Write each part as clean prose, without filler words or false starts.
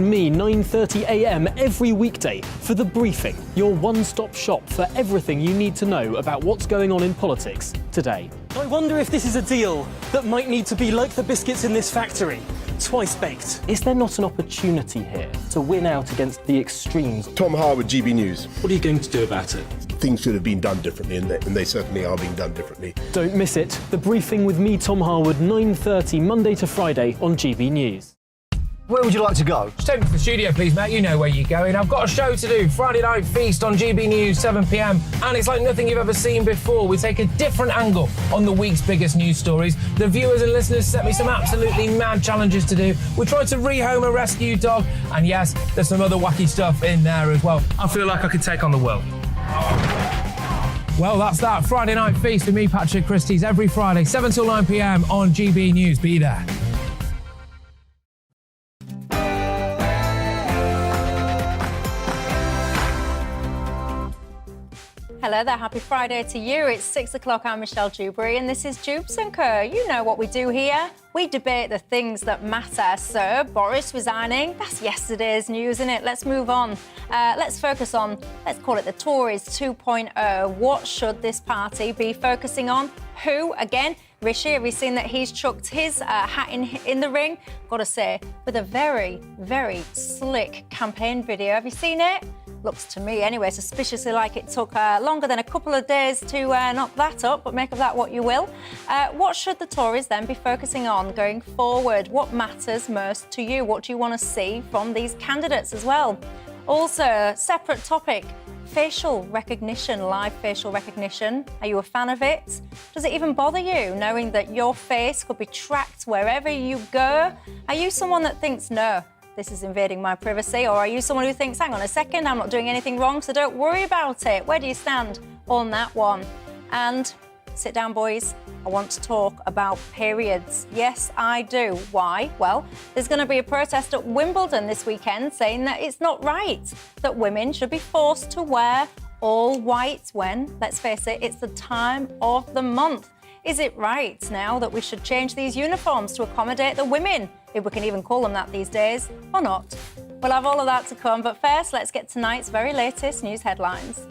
Me 9:30 a.m. every weekday for The Briefing, your one-stop shop for everything you need to know about what's going on in politics today. I wonder if this is a deal that might need to be like the biscuits in this factory, twice baked. Is there not an opportunity here to win out against the extremes? Tom Harwood, GBNews. What are you going to do about it? Things should have been done differently, and they certainly are being done differently. Don't miss it. The Briefing with me, Tom Harwood, 9:30 Monday to Friday on GBNews. Where would you like to go? Just take me to the studio, please, Matt. You know where you're going. I've got a show to do. Friday Night Feast on GB News, 7 p.m. And it's like nothing you've ever seen before. We take a different angle on the week's biggest news stories. The viewers and listeners set me some absolutely mad challenges to do. We tried to rehome a rescue dog. And yes, there's some other wacky stuff in there as well. I feel like I could take on the world. Well, that's that. Friday Night Feast with me, Patrick Christie's, every Friday, 7 till 9 p.m. on GB News. Be there. Hello there, happy Friday to you. It's 6 o'clock, I'm Michelle Dewberry and this is Dewbs & Co. You know what we do here. We debate the things that matter. So, Boris resigning, that's yesterday's news, isn't it? Let's move on. Let's focus on, let's call it the Tories 2.0. What should this party be focusing on? Who, again, Rishi, have you seen that he's chucked his hat in the ring? Got to say, with a very, very slick campaign video. Have you seen it? Looks to me, anyway, suspiciously like it took longer than a couple of days to knock that up, but make of that what you will. What should the Tories then be focusing on going forward? What matters most to you? What do you want to see from these candidates as well? Also, separate topic, facial recognition, live facial recognition. Are you a fan of it? Does it even bother you knowing that your face could be tracked wherever you go? Are you someone that thinks, no, this is invading my privacy? Or are you someone who thinks, hang on a second, I'm not doing anything wrong, so don't worry about it? Where do you stand on that one? And sit down, boys. I want to talk about periods. Yes, I do. Why? Well, there's going to be a protest at Wimbledon this weekend saying that it's not right that women should be forced to wear all white when, let's face it, it's the time of the month. Is it right now that we should change these uniforms to accommodate the women, if we can even call them that these days, or not? We'll have all of that to come, but first, let's get tonight's very latest news headlines.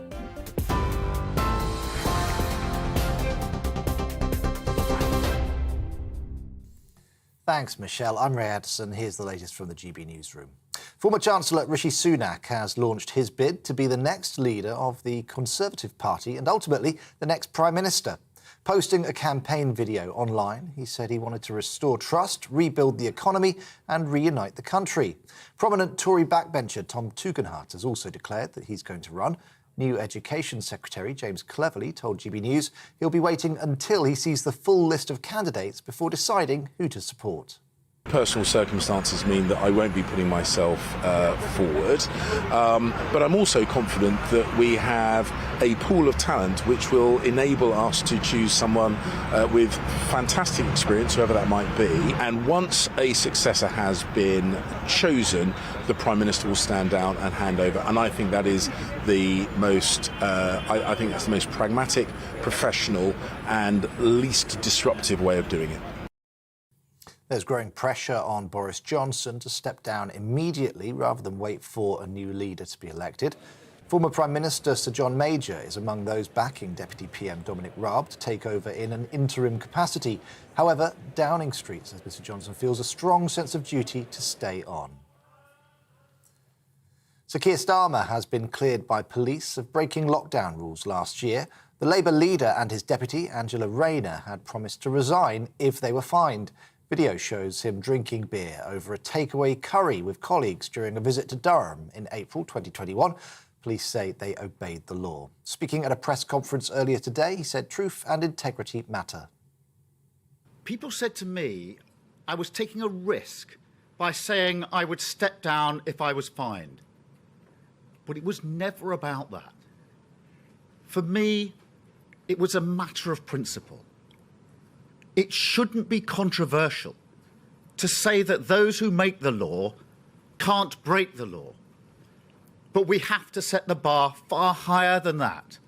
Thanks, Michelle. I'm Ray Addison. Here's the latest from the GB Newsroom. Former Chancellor Rishi Sunak has launched his bid to be the next leader of the Conservative Party and ultimately the next Prime Minister. Posting a campaign video online, he said he wanted to restore trust, rebuild the economy and reunite the country. Prominent Tory backbencher Tom Tugendhat has also declared that he's going to run. New Education Secretary James Cleverly told GB News he'll be waiting until he sees the full list of candidates before deciding who to support. Personal circumstances mean that I won't be putting myself forward, but I'm also confident that we have a pool of talent which will enable us to choose someone with fantastic experience, whoever that might be. And once a successor has been chosen, the Prime Minister will stand down and hand over. And I think that is the most, I think that's the most pragmatic, professional and least disruptive way of doing it. There's growing pressure on Boris Johnson to step down immediately rather than wait for a new leader to be elected. Former Prime Minister Sir John Major is among those backing Deputy PM Dominic Raab to take over in an interim capacity. However, Downing Street says Mr Johnson feels a strong sense of duty to stay on. Sir Keir Starmer has been cleared by police of breaking lockdown rules last year. The Labour leader and his deputy, Angela Rayner, had promised to resign if they were fined. Video shows him drinking beer over a takeaway curry with colleagues during a visit to Durham in April 2021. Police say they obeyed the law. Speaking at a press conference earlier today, he said truth and integrity matter. People said to me I was taking a risk by saying I would step down if I was fined. But it was never about that. For me, it was a matter of principle. It shouldn't be controversial to say that those who make the law can't break the law. But we have to set the bar far higher than that.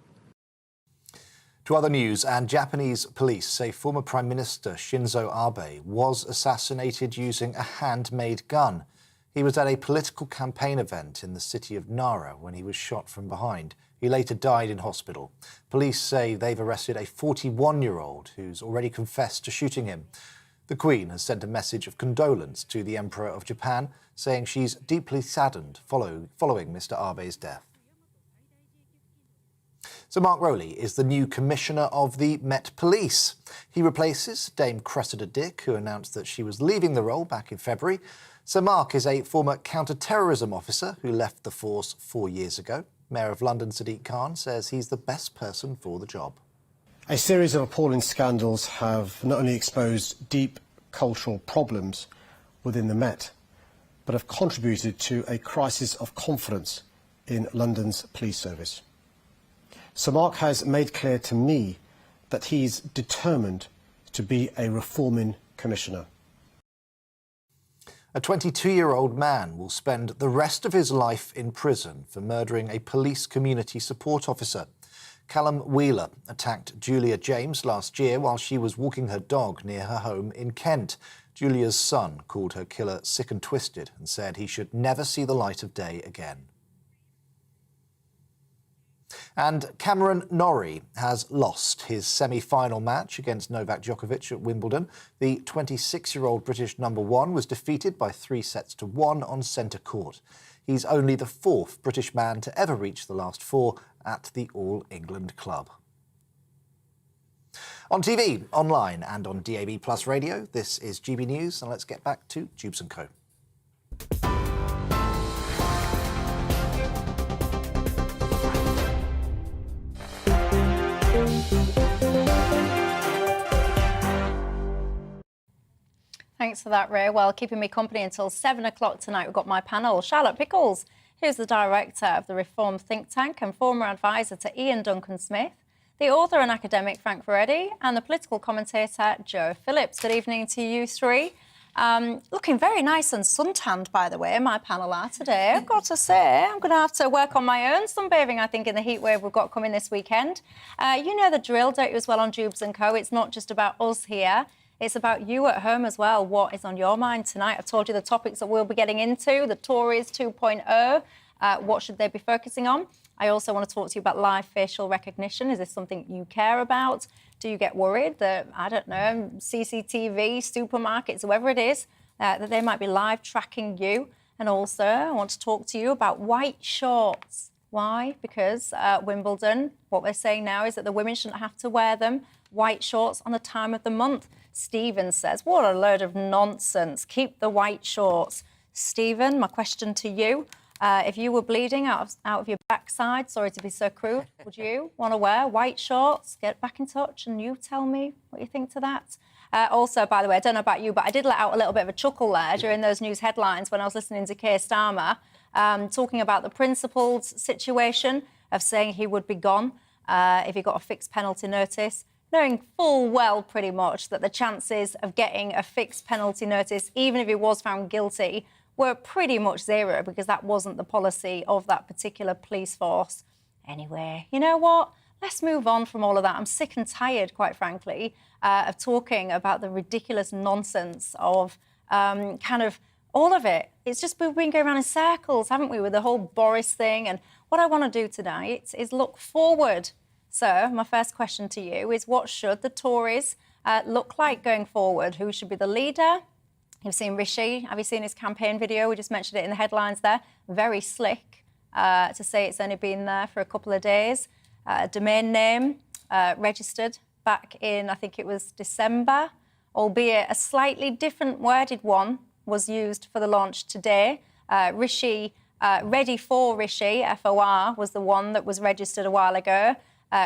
To other news, and Japanese police say former Prime Minister Shinzo Abe was assassinated using a handmade gun. He was at a political campaign event in the city of Nara when he was shot from behind. He later died in hospital. Police say they've arrested a 41-year-old who's already confessed to shooting him. The Queen has sent a message of condolence to the Emperor of Japan, saying she's deeply saddened following Mr. Abe's death. So Mark Rowley is the new Commissioner of the Met Police. He replaces Dame Cressida Dick, who announced that she was leaving the role back in February. Sir Mark is a former counter-terrorism officer who left the force 4 years ago. Mayor of London Sadiq Khan says he's the best person for the job. A series of appalling scandals have not only exposed deep cultural problems within the Met, but have contributed to a crisis of confidence in London's police service. Sir Mark has made clear to me that he's determined to be a reforming commissioner. A 22-year-old man will spend the rest of his life in prison for murdering a police community support officer. Callum Wheeler attacked Julia James last year while she was walking her dog near her home in Kent. Julia's son called her killer sick and twisted and said he should never see the light of day again. And Cameron Norrie has lost his semi-final match against Novak Djokovic at Wimbledon. The 26-year-old British number one was defeated by 3-1 on centre court. He's only the fourth British man to ever reach the last four at the All England club. On TV, online and on DAB+ radio, this is GB News, and let's get back to Dewbs & Co. Thanks for that, Ray. Well, keeping me company until 7 o'clock tonight, we've got my panel. Charlotte Pickles, who's the director of the Reform think tank and former advisor to Ian Duncan-Smith, the author and academic Frank Ferretti, and the political commentator Joe Phillips. Good evening to you three. Looking very nice and suntanned, by the way, my panel are today. I've got to say, I'm going to have to work on my own sunbathing, I think, in the heat wave we've got coming this weekend. You know the drill, don't you, as well, on Dewbs & Co. It's not just about us here. It's about you at home as well. What is on your mind tonight? I've told you the topics that we'll be getting into, the Tories 2.0. What should they be focusing on? I also want to talk to you about live facial recognition. Is this something you care about? Do you get worried that, I don't know, CCTV, supermarkets, whoever it is, that they might be live tracking you? And also, I want to talk to you about white shorts. Why? Because Wimbledon, what we're saying now is that the women shouldn't have to wear them. White shorts on the time of the month. Stephen says, what a load of nonsense. Keep the white shorts. Stephen, my question to you. If you were bleeding out of your backside, sorry to be so crude, would you want to wear white shorts? Get back in touch and you tell me what you think to that. Also, by the way, I don't know about you, but I did let out a little bit of a chuckle there during those news headlines when I was listening to Keir Starmer talking about the principal's situation of saying he would be gone if he got a fixed penalty notice, knowing full well pretty much that the chances of getting a fixed penalty notice, even if he was found guilty, were pretty much zero because that wasn't the policy of that particular police force. Anyway, you know what? Let's move on from all of that. I'm sick and tired, quite frankly, of talking about the ridiculous nonsense of kind of all of it. It's just we've been going around in circles, haven't we, with the whole Boris thing? And what I want to do tonight is look forward. So my first question to you is, what should the Tories look like going forward? Who should be the leader? You've seen Rishi. Have you seen his campaign video? We just mentioned it in the headlines there. Very slick to say it's only been there for a couple of days. Domain name registered back in, I think it was December, albeit a slightly different worded one was used for the launch today. Rishi, Ready for Rishi, FOR, was the one that was registered a while ago.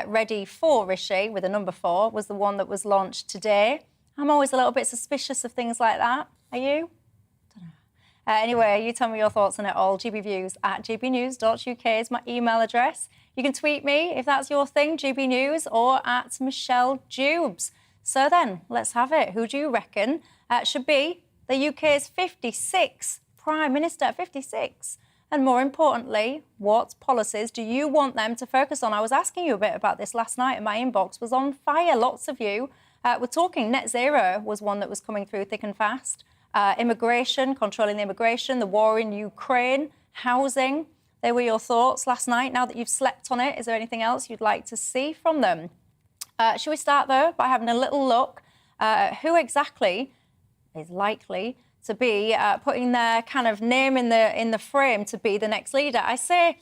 Ready for Rishi, with a number 4, was the one that was launched today. I'm always a little bit suspicious of things like that. Are you? Don't know. Anyway, you tell me your thoughts on it all. gbviews@gbnews.uk is my email address. You can tweet me if that's your thing, GB News, or at Michelle Dewbs. So then, let's have it. Who do you reckon should be the UK's 56th Prime Minister? 56. And more importantly, what policies do you want them to focus on? I was asking you a bit about this last night and my inbox was on fire. Lots of you were talking. Net zero was one that was coming through thick and fast. Immigration, controlling the immigration, the war in Ukraine, housing. They were your thoughts last night. Now that you've slept on it, is there anything else you'd like to see from them? Should we start, though, by having a little look at who exactly is likely to be putting their kind of name in the frame to be the next leader? I say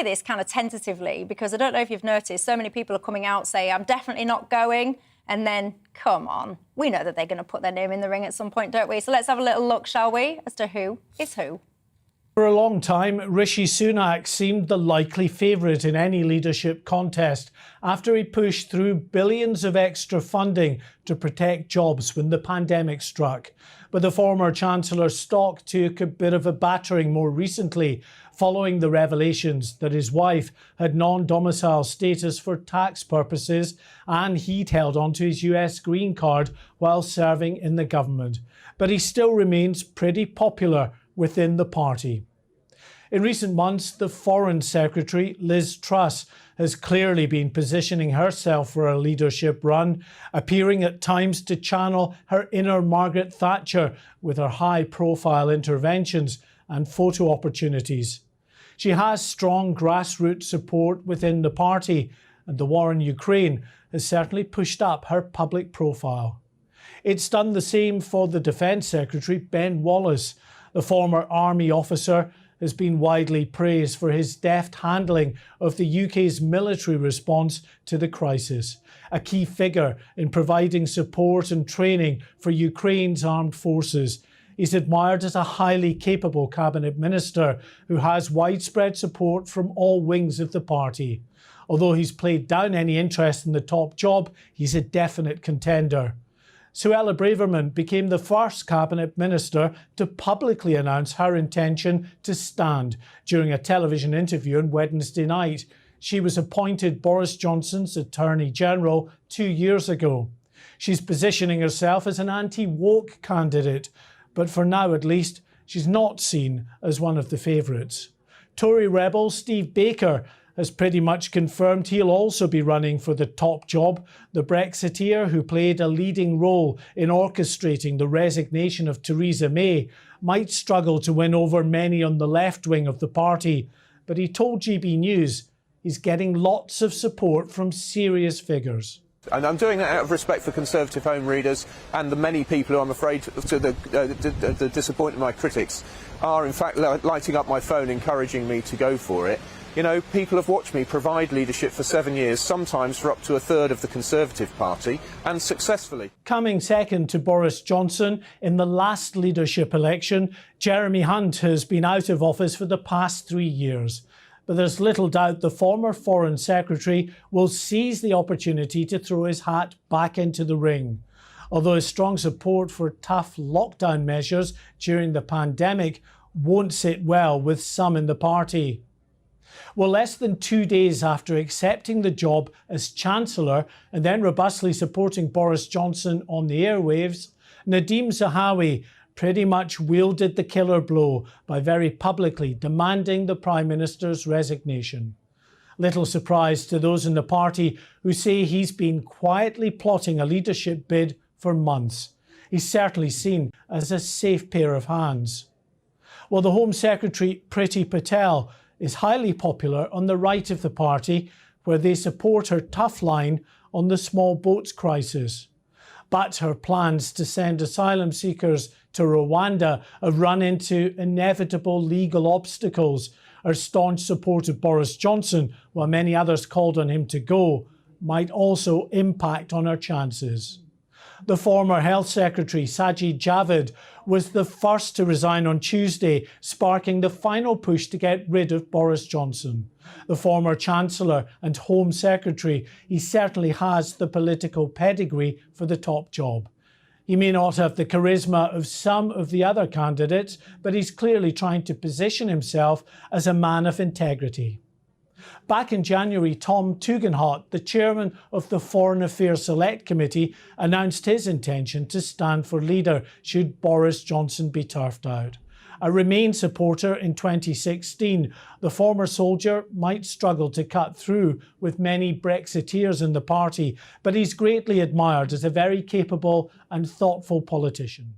this kind of tentatively because I don't know if you've noticed, so many people are coming out saying, I'm definitely not going. And then, come on, we know that they're going to put their name in the ring at some point, don't we? So let's have a little look, shall we, as to who is who. For a long time, Rishi Sunak seemed the likely favourite in any leadership contest after he pushed through billions of extra funding to protect jobs when the pandemic struck. But the former Chancellor's stock took a bit of a battering more recently, following the revelations that his wife had non-domicile status for tax purposes and he'd held onto his US green card while serving in the government. But he still remains pretty popular within the party. In recent months, the Foreign Secretary, Liz Truss, has clearly been positioning herself for a leadership run, appearing at times to channel her inner Margaret Thatcher with her high-profile interventions and photo opportunities. She has strong grassroots support within the party, and the war in Ukraine has certainly pushed up her public profile. It's done the same for the Defence Secretary, Ben Wallace. The former army officer has been widely praised for his deft handling of the UK's military response to the crisis, a key figure in providing support and training for Ukraine's armed forces. He's admired as a highly capable cabinet minister who has widespread support from all wings of the party. Although he's played down any interest in the top job, he's a definite contender. Suella Braverman became the first cabinet minister to publicly announce her intention to stand during a television interview on Wednesday night. She was appointed Boris Johnson's Attorney General 2 years ago. She's positioning herself as an anti-woke candidate, but for now at least, she's not seen as one of the favourites. Tory rebel Steve Baker has pretty much confirmed he'll also be running for the top job. The Brexiteer, who played a leading role in orchestrating the resignation of Theresa May, might struggle to win over many on the left wing of the party, but he told GB News he's getting lots of support from serious figures. And I'm doing that out of respect for Conservative Home readers and the many people who I'm afraid, to the disappointment of my critics, are in fact lighting up my phone encouraging me to go for it. You know, people have watched me provide leadership for 7 years, sometimes for up to a third of the Conservative Party, and successfully. Coming second to Boris Johnson in the last leadership election, Jeremy Hunt has been out of office for the past 3 years. But there's little doubt the former Foreign Secretary will seize the opportunity to throw his hat back into the ring. Although his strong support for tough lockdown measures during the pandemic won't sit well with some in the party. Well, less than 2 days after accepting the job as Chancellor and then robustly supporting Boris Johnson on the airwaves, Nadhim Zahawi pretty much wielded the killer blow by very publicly demanding the Prime Minister's resignation. Little surprise to those in the party who say he's been quietly plotting a leadership bid for months. He's certainly seen as a safe pair of hands. Well, the Home Secretary, Priti Patel, is highly popular on the right of the party, where they support her tough line on the small boats crisis. But her plans to send asylum seekers to Rwanda have run into inevitable legal obstacles. Her staunch support of Boris Johnson, while many others called on him to go, might also impact on her chances. The former Health Secretary, Sajid Javid, was the first to resign on Tuesday, sparking the final push to get rid of Boris Johnson. The former Chancellor and Home Secretary, he certainly has the political pedigree for the top job. He may not have the charisma of some of the other candidates, but he's clearly trying to position himself as a man of integrity. Back in January, Tom Tugendhat, the chairman of the Foreign Affairs Select Committee, announced his intention to stand for leader should Boris Johnson be turfed out. A Remain supporter in 2016, the former soldier might struggle to cut through with many Brexiteers in the party, but he's greatly admired as a very capable and thoughtful politician.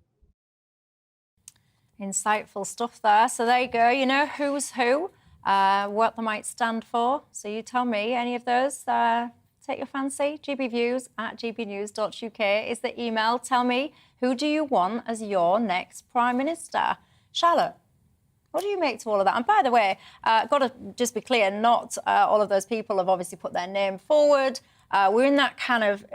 Insightful stuff there. So there you go. You know who's who, what they might stand for. So you tell me, any of those take your fancy? gbviews@gbnews.uk is the email. Tell me, who do you want as your next Prime Minister? Charlotte, what do you make to all of that? And by the way, got to just be clear, not all of those people have obviously put their name forward. We're in that kind of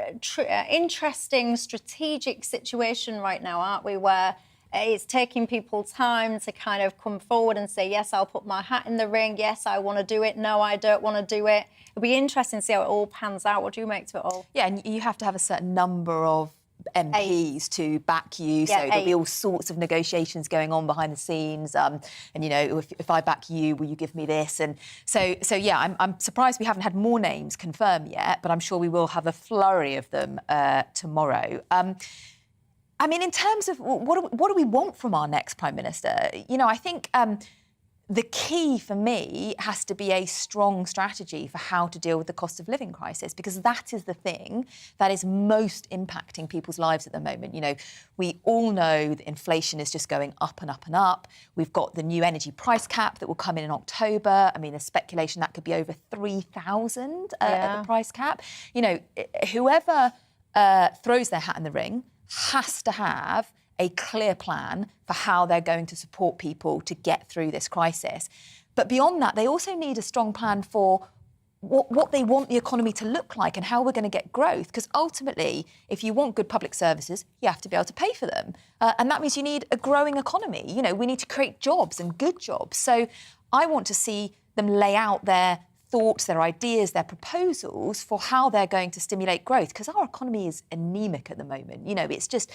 interesting strategic situation right now, aren't we, where it's taking people time to kind of come forward and say, yes, I'll put my hat in the ring. Yes, I want to do it. No, I don't want to do it. It'll be interesting to see how it all pans out. What do you make to it all? Yeah, and you have to have a certain number of MPs to back you, so there'll be all sorts of negotiations going on behind the scenes. And you know, if I back you, will you give me this? And so yeah, I'm surprised we haven't had more names confirmed yet, but I'm sure we will have a flurry of them tomorrow. I mean, in terms of what do we want from our next Prime Minister? You know, I think the key for me has to be a strong strategy for how to deal with the cost of living crisis, because that is the thing that is most impacting people's lives at the moment. You know, we all know that inflation is just going up and up and up. We've got the new energy price cap that will come in October. I mean, there's speculation that could be over 3,000 at the price cap. You know, whoever throws their hat in the ring has to have a clear plan for how they're going to support people to get through this crisis. But beyond that, they also need a strong plan for what they want the economy to look like and how we're going to get growth. Because ultimately, if you want good public services, you have to be able to pay for them. And that means you need a growing economy. You know, we need to create jobs and good jobs. So I want to see them lay out their thoughts, their ideas, their proposals for how they're going to stimulate growth, because our economy is anemic at the moment. You know, it's just,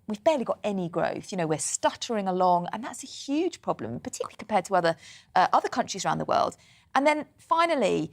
we've barely got any growth. You know, we're stuttering along, and that's a huge problem, particularly compared to other countries around the world. And then finally,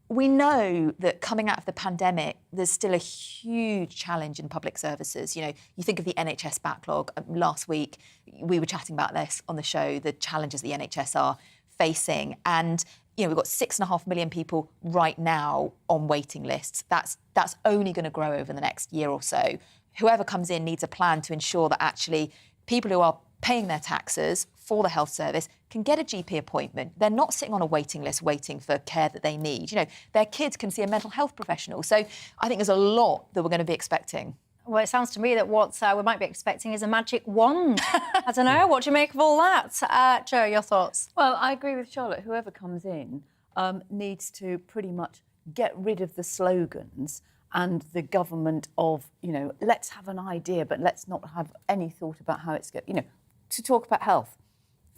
we know that coming out of the pandemic, there's still a huge challenge in public services. You know, you think of the NHS backlog. Last week, we were chatting about this on the show, the challenges the NHS are facing. And you know, we've got 6.5 million people right now on waiting lists. That's only going to grow over the next year or so. Whoever comes in needs a plan to ensure that actually people who are paying their taxes for the health service can get a GP appointment. They're not sitting on a waiting list waiting for care that they need. You know, their kids can see a mental health professional. So I think there's a lot that we're going to be expecting. Well, it sounds to me that what we might be expecting is a magic wand. I don't know. What do you make of all that? Jo, your thoughts? Well, I agree with Charlotte. Whoever comes in needs to pretty much get rid of the slogans and the government of, you know, let's have an idea, but let's not have any thought about how it's going. You know, to talk about health.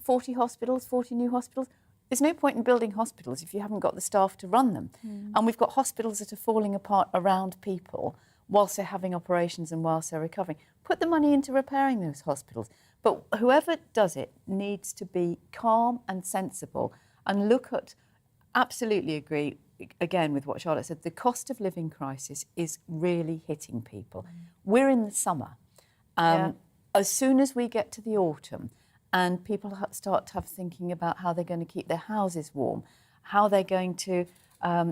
40 hospitals, 40 new hospitals. There's no point in building hospitals if you haven't got the staff to run them. And we've got hospitals that are falling apart around people whilst they're having operations and whilst they're recovering. Put the money into repairing those hospitals. But whoever does it needs to be calm and sensible and look at, absolutely agree, again, with what Charlotte said, the cost of living crisis is really hitting people. We're in the summer. As soon as we get to the autumn and people start to have thinking about how they're going to keep their houses warm, how they're going to,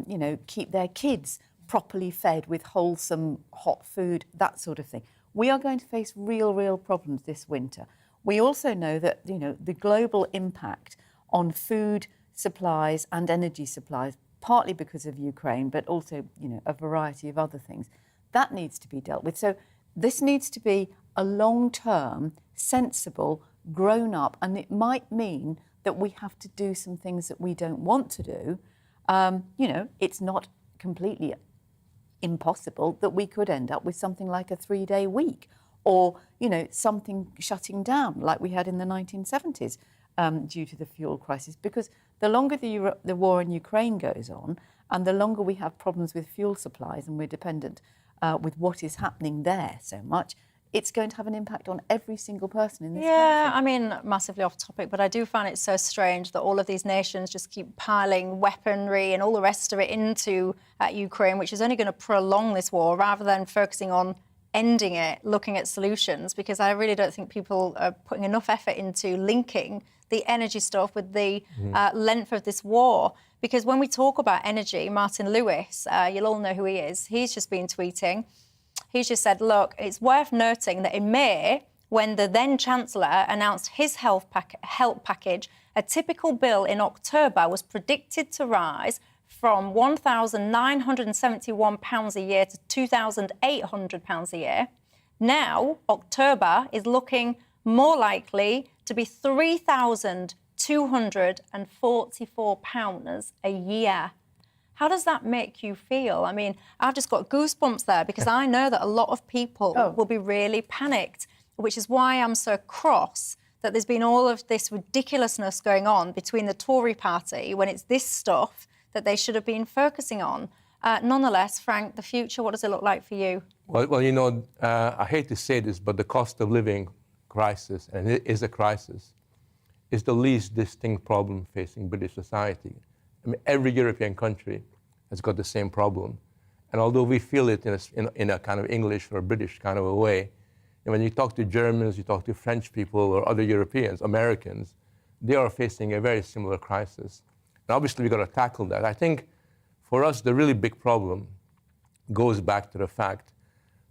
you know, keep their kids properly fed with wholesome hot food, that sort of thing. We are going to face real problems this winter. We also know that, you know, the global impact on food supplies and energy supplies, partly because of Ukraine, but also, you know, a variety of other things, that needs to be dealt with. So this needs to be a long-term, sensible, grown-up, and it might mean that we have to do some things that we don't want to do. You know, it's not completely impossible that we could end up with something like a 3-day week or, you know, something shutting down like we had in the 1970s due to the fuel crisis. Because the longer the war in Ukraine goes on and the longer we have problems with fuel supplies and we're dependent with what is happening there so much, it's going to have an impact on every single person in this country. Yeah, I mean, massively off topic, but I do find it so strange that all of these nations just keep piling weaponry and all the rest of it into Ukraine, which is only going to prolong this war, rather than focusing on ending it, looking at solutions, because I really don't think people are putting enough effort into linking the energy stuff with the length of this war. Because when we talk about energy, Martin Lewis, you'll all know who he is, he's just been tweeting. He's just said, look, it's worth noting that in May, when the then Chancellor announced his help package. A typical bill in October was predicted to rise from £1,971 a year to £2,800 a year. Now, October is looking more likely to be £3,244 a year. How does that make you feel? I mean, I've just got goosebumps there because I know that a lot of people will be really panicked, which is why I'm so cross that there's been all of this ridiculousness going on between the Tory party when it's this stuff that they should have been focusing on. Nonetheless, Frank, the future, what does it look like for you? Well, you know, I hate to say this, but the cost of living crisis, and it is a crisis, is the least distinct problem facing British society. I mean, every European country has got the same problem. And although we feel it in a kind of English or British kind of a way, and when you talk to Germans, you talk to French people or other Europeans, Americans, they are facing a very similar crisis. And obviously, we've got to tackle that. I think for us, the really big problem goes back to the fact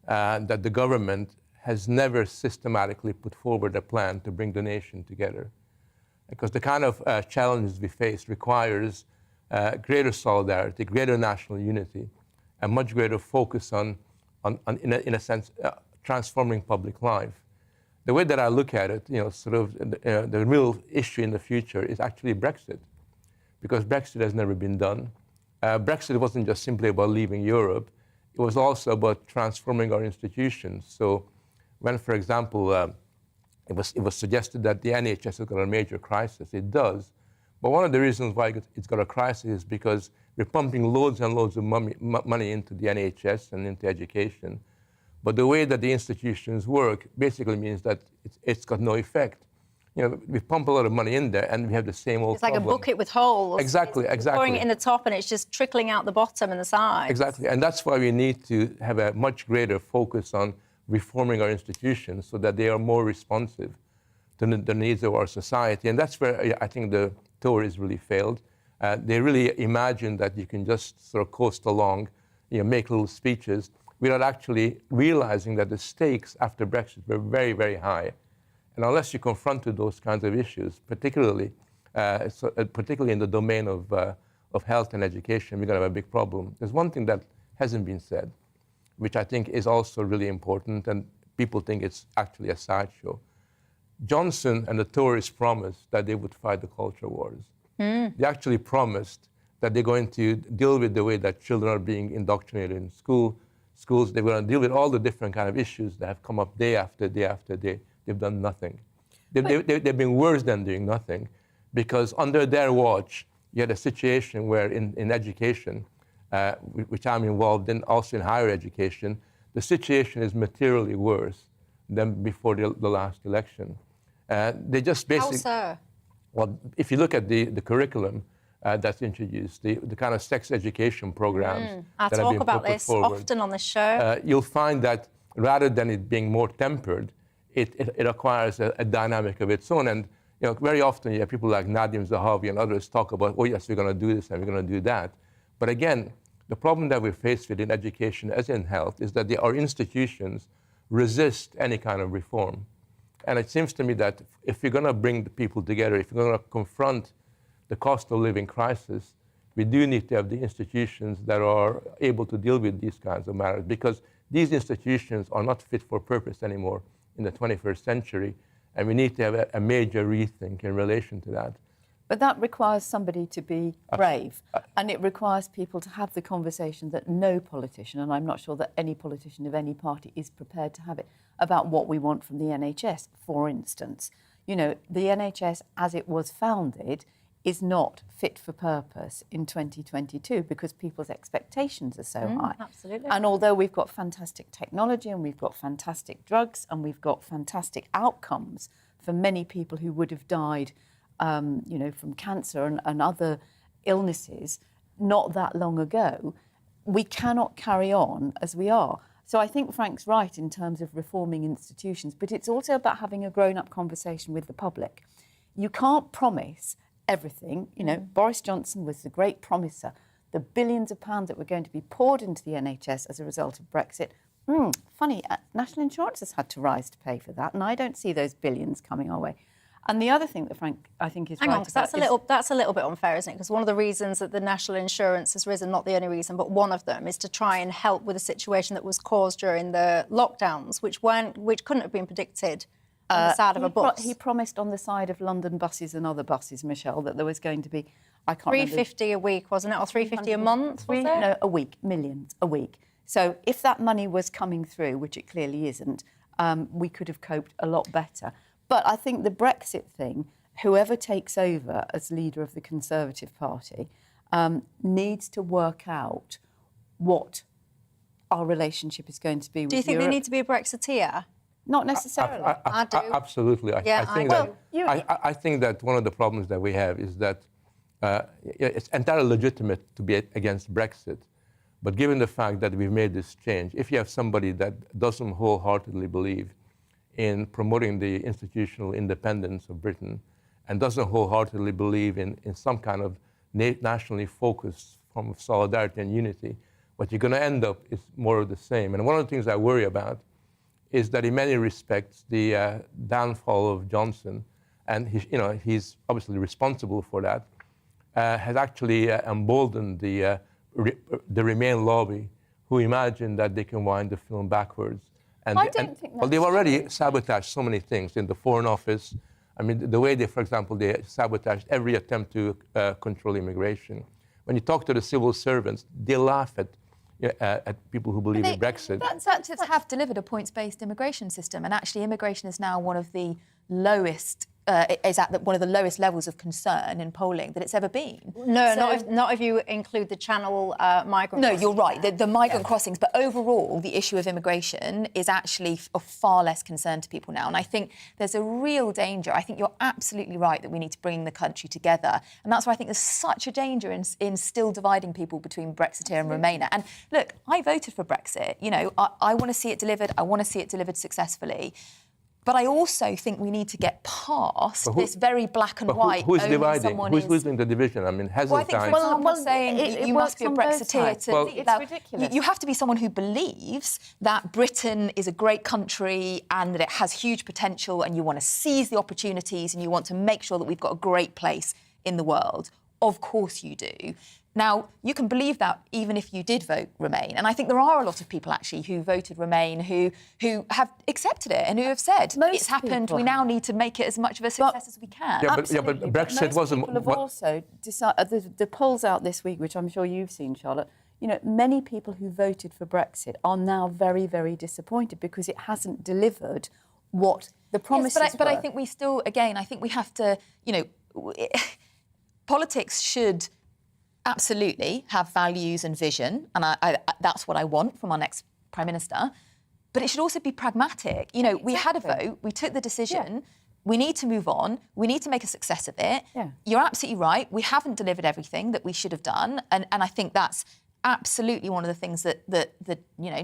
that the government has never systematically put forward a plan to bring the nation together. Because the kind of challenges we face requires greater solidarity, greater national unity, a much greater focus on in a sense, transforming public life. The way that I look at it, you know, sort of the real issue in the future is actually Brexit, because Brexit has never been done. Brexit wasn't just simply about leaving Europe. It was also about transforming our institutions. So when, for example, it was suggested that the NHS has got a major crisis, it does. But one of the reasons why it's got a crisis is because we're pumping loads and loads of money into the NHS and into education. But the way that the institutions work basically means that it's got no effect. You know, we pump a lot of money in there and we have the same old problem. It's like a bucket with holes. Exactly. Pouring it in the top and it's just trickling out the bottom and the sides. Exactly. And that's why we need to have a much greater focus on reforming our institutions so that they are more responsive to the needs of our society. And that's where I think the Tories really failed. They really imagined that you can just sort of coast along, you know, make little speeches without actually realizing that the stakes after Brexit were very, very high. And unless you confronted those kinds of issues, particularly in the domain of health and education, we're going to have a big problem. There's one thing that hasn't been said, which I think is also really important, and people think it's actually a sideshow. Johnson and the Tories promised that they would fight the culture wars. They actually promised that they're going to deal with the way that children are being indoctrinated in schools. They're going to deal with all the different kind of issues that have come up day after day after day. They've done nothing. They've been worse than doing nothing, because under their watch, you had a situation where in education, which I'm involved in, also in higher education, the situation is materially worse than before the last election. They just basically... How so? Well, if you look at the curriculum that's introduced, the kind of sex education programs I that have talk been about put this forward, often on the show. you'll find that rather than it being more tempered, it acquires a dynamic of its own. And you know, very often you have people like Nadim Zahawi and others talk about, oh yes, we're going to do this and we're going to do that. But again, the problem that we're faced with in education as in health is that our institutions resist any kind of reform. And it seems to me that if you're going to bring the people together, if you're going to confront the cost of living crisis, we do need to have the institutions that are able to deal with these kinds of matters, because these institutions are not fit for purpose anymore in the 21st century, and we need to have a major rethink in relation to that. But that requires somebody to be brave, and it requires people to have the conversation that no politician, and I'm not sure that any politician of any party is prepared to have it, about what we want from the NHS, for instance. You know, the NHS, as it was founded, is not fit for purpose in 2022 because people's expectations are so high. Absolutely. And although we've got fantastic technology and we've got fantastic drugs and we've got fantastic outcomes for many people who would have died you know, from cancer and other illnesses not that long ago, we cannot carry on as we are. So I think Frank's right in terms of reforming institutions, but it's also about having a grown-up conversation with the public. You can't promise everything. You know, Boris Johnson was the great promiser. The billions of pounds that were going to be poured into the NHS as a result of Brexit, Funny, national insurance has had to rise to pay for that, and I don't see those billions coming our way. And the other thing that Frank, I think, is Hang right on, because that's a little bit unfair, isn't it? Because one of the reasons that the national insurance has risen, not the only reason, but one of them, is to try and help with a situation that was caused during the lockdowns, which couldn't have been predicted on the side of a bus. He promised on the side of London buses and other buses, Michelle, that there was going to be, I can't remember. $350 a week, wasn't it, or $350 a month? Was it? No, a week, millions a week. So if that money was coming through, which it clearly isn't, we could have coped a lot better. But I think the Brexit thing, whoever takes over as leader of the Conservative Party, needs to work out what our relationship is going to be with Europe. Do you think they need to be a Brexiteer? Not necessarily. I do. Absolutely. I think that one of the problems that we have is that it's entirely legitimate to be against Brexit. But given the fact that we've made this change, if you have somebody that doesn't wholeheartedly believe in promoting the institutional independence of Britain and doesn't wholeheartedly believe in some kind of nationally focused form of solidarity and unity, what you're going to end up is more of the same. And one of the things I worry about is that in many respects, the downfall of Johnson, and he's obviously responsible for that, has actually emboldened the Remain lobby, who imagine that they can wind the film backwards. And, I don't think that's well, they've already sabotaged so many things in the Foreign Office. I mean, the way they, for example, they sabotaged every attempt to control immigration. When you talk to the civil servants, they laugh at people who believe in Brexit. Conservatives have delivered a points-based immigration system, and actually immigration is now one of the lowest, is at one of the lowest levels of concern in polling that it's ever been. No, not if you include the Channel migrant crossings. You're right, the migrant crossings. But overall, the issue of immigration is actually of far less concern to people now. And I think there's a real danger. I think you're absolutely right that we need to bring the country together. And that's why I think there's such a danger in still dividing people between Brexiteer and Remainer. And look, I voted for Brexit. I want to see it delivered. I want to see it delivered successfully. But I also think we need to get past this very black and white. Who's dividing? Who's losing the division? I mean, Heseltine... Well, I think, for example, saying you must be a Brexiteer it's ridiculous. You have to be someone who believes that Britain is a great country and that it has huge potential, and you want to seize the opportunities and you want to make sure that we've got a great place in the world. Of course you do. Now, you can believe that even if you did vote Remain. And I think there are a lot of people, actually, who voted Remain who have accepted it and who have said, it's happened, we now need to make it as much of a success as we can. But Brexit wasn't... People have also decided... The polls out this week, which I'm sure you've seen, Charlotte, many people who voted for Brexit are now very, very disappointed because it hasn't delivered what the promises were. But I think we still, again, I think we have to, politics should... absolutely have values and vision, and that's what I want from our next Prime Minister. But it should also be pragmatic. We had a vote, we took the decision, we need to move on, we need to make a success of it. Yeah. You're absolutely right, we haven't delivered everything that we should have done, and I think that's absolutely one of the things that the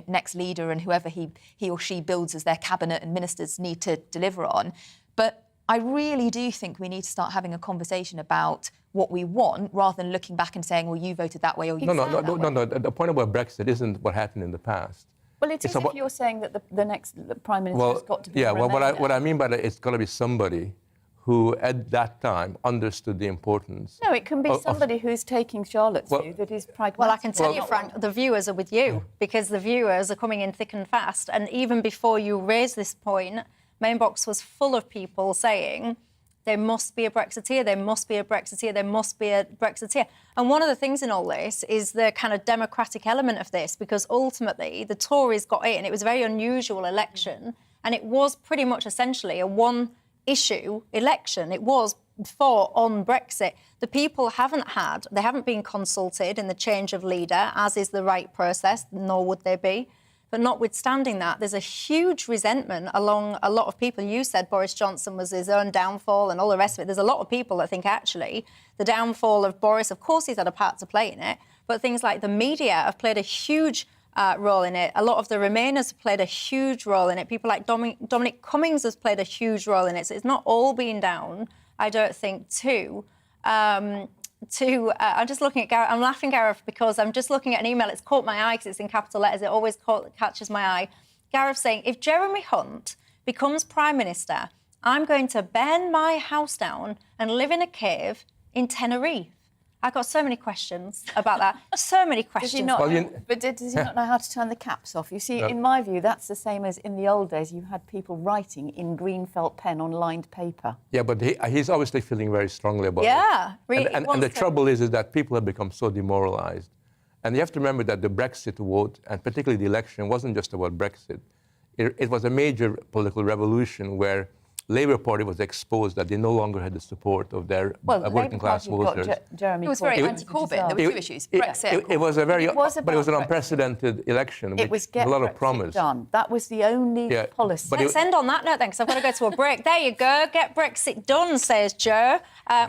next leader and whoever he or she builds as their cabinet and ministers need to deliver on. But I really do think we need to start having a conversation about what we want, rather than looking back and saying, well, you voted that way or you voted that way. No. The point about Brexit isn't what happened in the past. Well, it is if you're saying that the next Prime Minister has got to be what I mean by that, it's got to be somebody who, at that time, understood the importance. No, it can be somebody who's taking Charlotte's view that is pragmatic. Well, I can tell you, Frank, the viewers are with you, because the viewers are coming in thick and fast. And even before you raised this point, Mainbox was full of people saying there must be a Brexiteer, there must be a Brexiteer, there must be a Brexiteer. And one of the things in all this is the kind of democratic element of this, because ultimately the Tories got it, and it was a very unusual election, and it was pretty much essentially a one-issue election. It was for on Brexit. The people they haven't been consulted in the change of leader, as is the right process, nor would they be. But notwithstanding that, there's a huge resentment along a lot of people. You said Boris Johnson was his own downfall and all the rest of it. There's a lot of people that think, actually, the downfall of Boris, of course he's had a part to play in it, but things like the media have played a huge role in it. A lot of the Remainers have played a huge role in it. People like Dominic Cummings has played a huge role in it. So it's not all been down, I don't think, to I'm just looking at Gareth. I'm laughing, Gareth, because I'm just looking at an email. It's caught my eye because it's in capital letters. It always catches my eye. Gareth saying, if Jeremy Hunt becomes Prime Minister, I'm going to burn my house down and live in a cave in Tenerife. I've got so many questions about that. So many questions. Does he not, does he not know how to turn the caps off? You see, in my view, that's the same as in the old days. You had people writing in green felt pen on lined paper. Yeah, but he's obviously feeling very strongly about it. Yeah. Really, and the trouble is that people have become so demoralised. And you have to remember that the Brexit vote, and particularly the election, wasn't just about Brexit. It was a major political revolution where Labour Party was exposed that they no longer had the support of their working class voters. It was very anti-Corbyn. There were two issues: Brexit. It was but it was an unprecedented election. It was a lot of promise. Done. That was the only policy. Let's end on that note then, because I've got to go to a break. There you go. Get Brexit done, says Jo,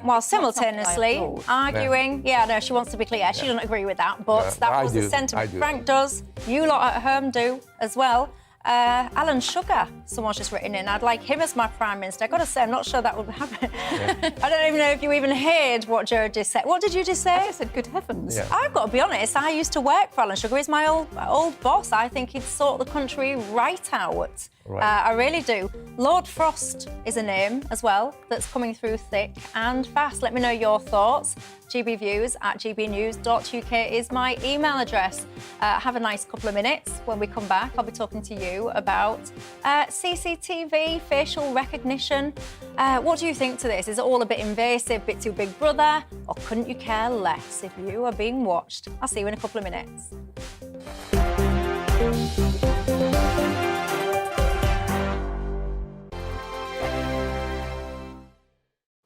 while simultaneously arguing. Yeah, no, she wants to be clear. She doesn't agree with that, but that was the sentiment. Frank does. You lot at home do as well. Alan Sugar, someone's just written in. I'd like him as my Prime Minister. I've got to say, I'm not sure that would happen. Yeah. I don't even know if you even heard what Jo just said. What did you just say? I just said, good heavens. Yeah. I've got to be honest, I used to work for Alan Sugar. He's my old boss. I think he'd sort the country right out. Right. I really do. Lord Frost is a name as well that's coming through thick and fast. Let me know your thoughts. gbviews@gbnews.uk is my email address. Have a nice couple of minutes. When we come back, I'll be talking to you about CCTV, facial recognition. What do you think to this? Is it all a bit invasive, bit too big brother? Or couldn't you care less if you are being watched? I'll see you in a couple of minutes.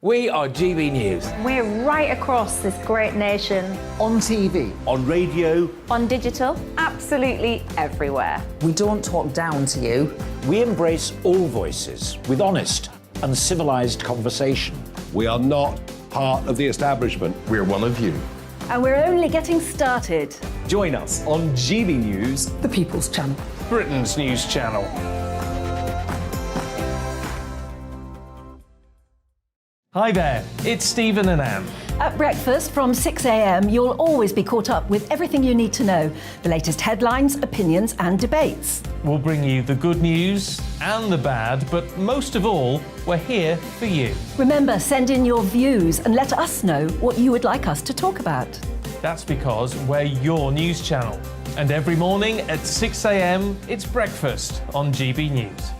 We are GB News. We're right across this great nation. On TV. On radio. On digital. Absolutely everywhere. We don't talk down to you. We embrace all voices with honest and civilised conversation. We are not part of the establishment. We're one of you. And we're only getting started. Join us on GB News, the People's Channel, Britain's news channel. Hi there, it's Stephen and Anne. At breakfast from 6 a.m, you'll always be caught up with everything you need to know, the latest headlines, opinions and debates. We'll bring you the good news and the bad, but most of all, we're here for you. Remember, send in your views and let us know what you would like us to talk about. That's because we're your news channel. And every morning at 6 a.m, it's breakfast on GB News.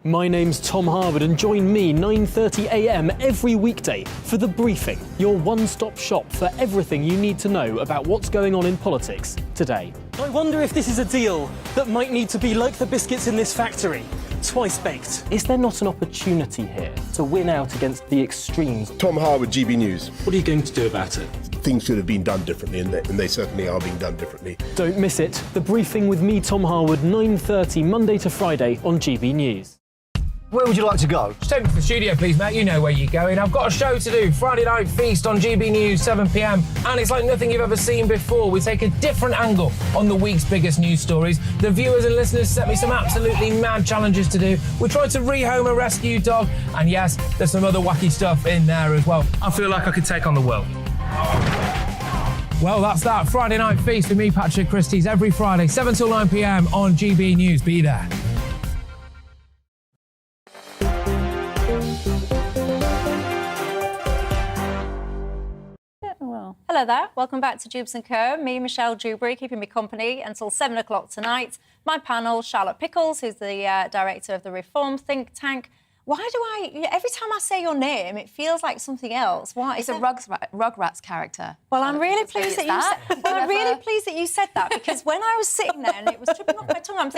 My name's Tom Harwood and join me 9:30 a.m. every weekday for The Briefing, your one-stop shop for everything you need to know about what's going on in politics today. I wonder if this is a deal that might need to be like the biscuits in this factory, twice baked. Is there not an opportunity here to win out against the extremes? Tom Harwood, GB News. What are you going to do about it? Things should have been done differently, and they certainly are being done differently. Don't miss it. The Briefing with me, Tom Harwood, 9:30 Monday to Friday on GB News. Where would you like to go? Just take me to the studio, please, mate. You know where you're going. I've got a show to do. Friday Night Feast on GB News, 7 p.m. And it's like nothing you've ever seen before. We take a different angle on the week's biggest news stories. The viewers and listeners set me some absolutely mad challenges to do. We tried to rehome a rescue dog. And yes, there's some other wacky stuff in there as well. I feel like I could take on the world. Well, that's that. Friday Night Feast with me, Patrick Christie's, every Friday, 7 till 9 p.m. on GB News. Be there. Hello there, welcome back to Dewbs & Co. Me, Michelle Dewberry, keeping me company until 7 o'clock tonight. My panel, Charlotte Pickles, who's the director of the Reform think tank. Why do every time I say your name, it feels like something else? Why? It's a Rugrats character. Well, I'm really pleased that you said. Well, I'm really pleased that you said that, because when I was sitting there and it was tripping off my tongue,